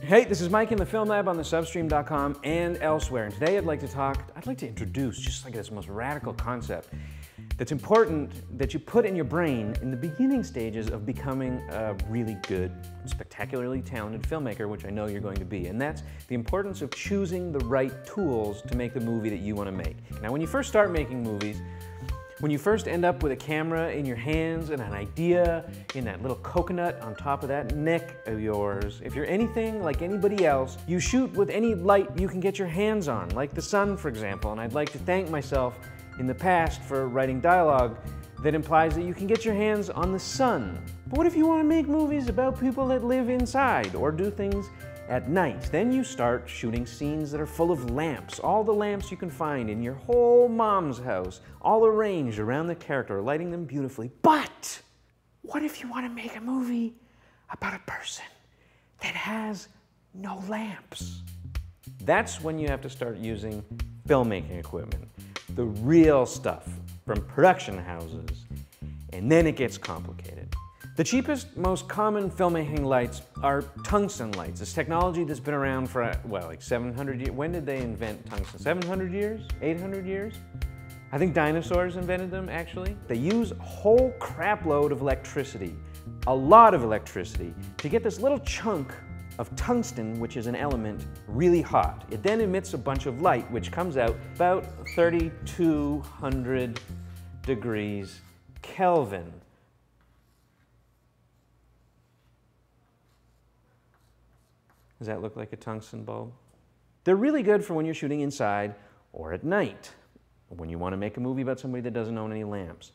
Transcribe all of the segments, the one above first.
Hey, this is Mike in the Film Lab on thesubstream.com and elsewhere. And today I'd like to introduce just like this most radical concept that's important that you put in your brain in the beginning stages of becoming a really good, spectacularly talented filmmaker, which I know you're going to be. And that's the importance of choosing the right tools to make the movie that you want to make. Now, when you first start making movies, when you first end up with a camera in your hands and an idea in that little coconut on top of that neck of yours, if you're anything like anybody else, you shoot with any light you can get your hands on, like the sun, for example. And I'd like to thank myself in the past for writing dialogue that implies that you can get your hands on the sun. But what if you want to make movies about people that live inside or do things at night? Then you start shooting scenes that are full of lamps, all the lamps you can find in your whole mom's house, all arranged around the character, lighting them beautifully. But what if you want to make a movie about a person that has no lamps? That's when you have to start using filmmaking equipment, the real stuff from production houses, and then it gets complicated. The cheapest, most common filmmaking lights are tungsten lights. This technology that's been around for, well, like 700 years. When did they invent tungsten? 700 years? 800 years? I think dinosaurs invented them, actually. They use a whole crap load of electricity, a lot of electricity, to get this little chunk of tungsten, which is an element, really hot. It then emits a bunch of light, which comes out about 3,200 degrees Kelvin. Does that look like a tungsten bulb? They're really good for when you're shooting inside or at night, or when you want to make a movie about somebody that doesn't own any lamps.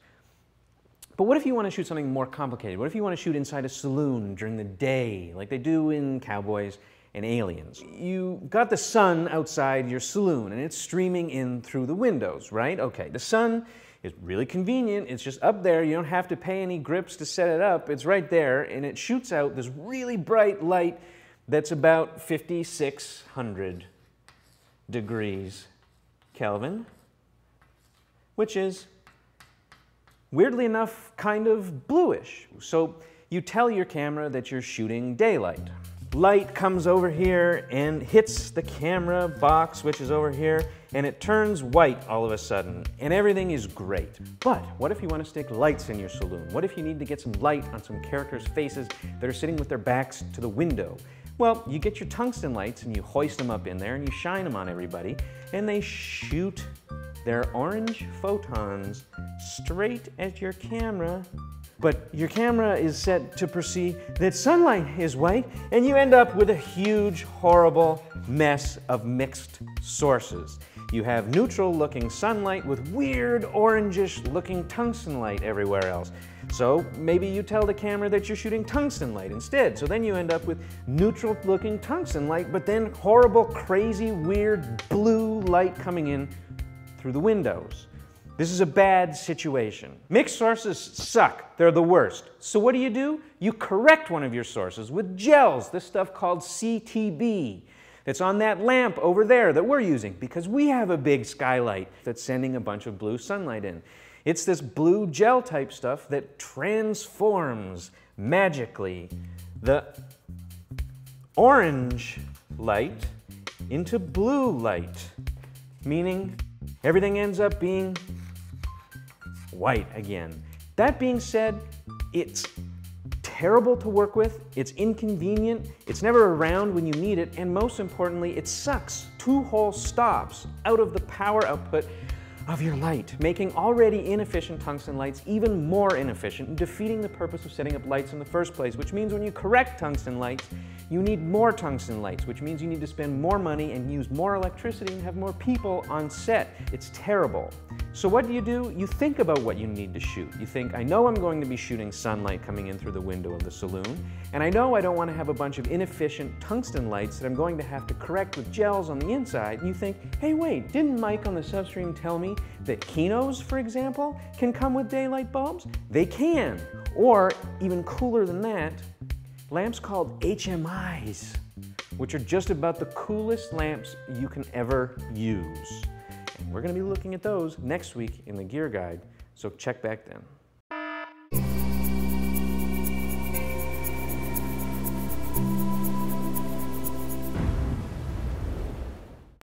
But what if you want to shoot something more complicated? What if you want to shoot inside a saloon during the day, like they do in Cowboys and Aliens? You've got the sun outside your saloon, and it's streaming in through the windows, right? Okay, the sun is really convenient. It's just up there. You don't have to pay any grips to set it up. It's right there, and it shoots out this really bright light that's about 5,600 degrees Kelvin, which is, weirdly enough, kind of bluish. So you tell your camera that you're shooting daylight. Light comes over here and hits the camera box, which is over here, and it turns white all of a sudden, and everything is great. But what if you want to stick lights in your saloon? What if you need to get some light on some characters' faces that are sitting with their backs to the window? Well, you get your tungsten lights and you hoist them up in there and you shine them on everybody, and they shoot their orange photons straight at your camera. But your camera is set to perceive that sunlight is white, and you end up with a huge, horrible mess of mixed sources. You have neutral-looking sunlight with weird, orangish-looking tungsten light everywhere else. So maybe you tell the camera that you're shooting tungsten light instead. So then you end up with neutral-looking tungsten light, but then horrible, crazy, weird blue light coming in through the windows. This is a bad situation. Mixed sources suck. They're the worst. So what do? You correct one of your sources with gels, this stuff called CTB. That's on that lamp over there that we're using because we have a big skylight that's sending a bunch of blue sunlight in. It's this blue gel type stuff that transforms magically the orange light into blue light, meaning everything ends up being white again. That being said, it's terrible to work with, it's inconvenient, it's never around when you need it, and most importantly, it sucks 2 whole stops out of the power output of your light, making already inefficient tungsten lights even more inefficient and defeating the purpose of setting up lights in the first place, which means when you correct tungsten lights, you need more tungsten lights, which means you need to spend more money and use more electricity and have more people on set. It's terrible. So what do? You think about what you need to shoot. You think, I know I'm going to be shooting sunlight coming in through the window of the saloon, and I know I don't want to have a bunch of inefficient tungsten lights that I'm going to have to correct with gels on the inside. And you think, hey wait, didn't Mike on the substream tell me that Kinos, for example, can come with daylight bulbs? They can. Or, even cooler than that, lamps called HMIs, which are just about the coolest lamps you can ever use. And we're going to be looking at those next week in the Gear Guide, so check back then.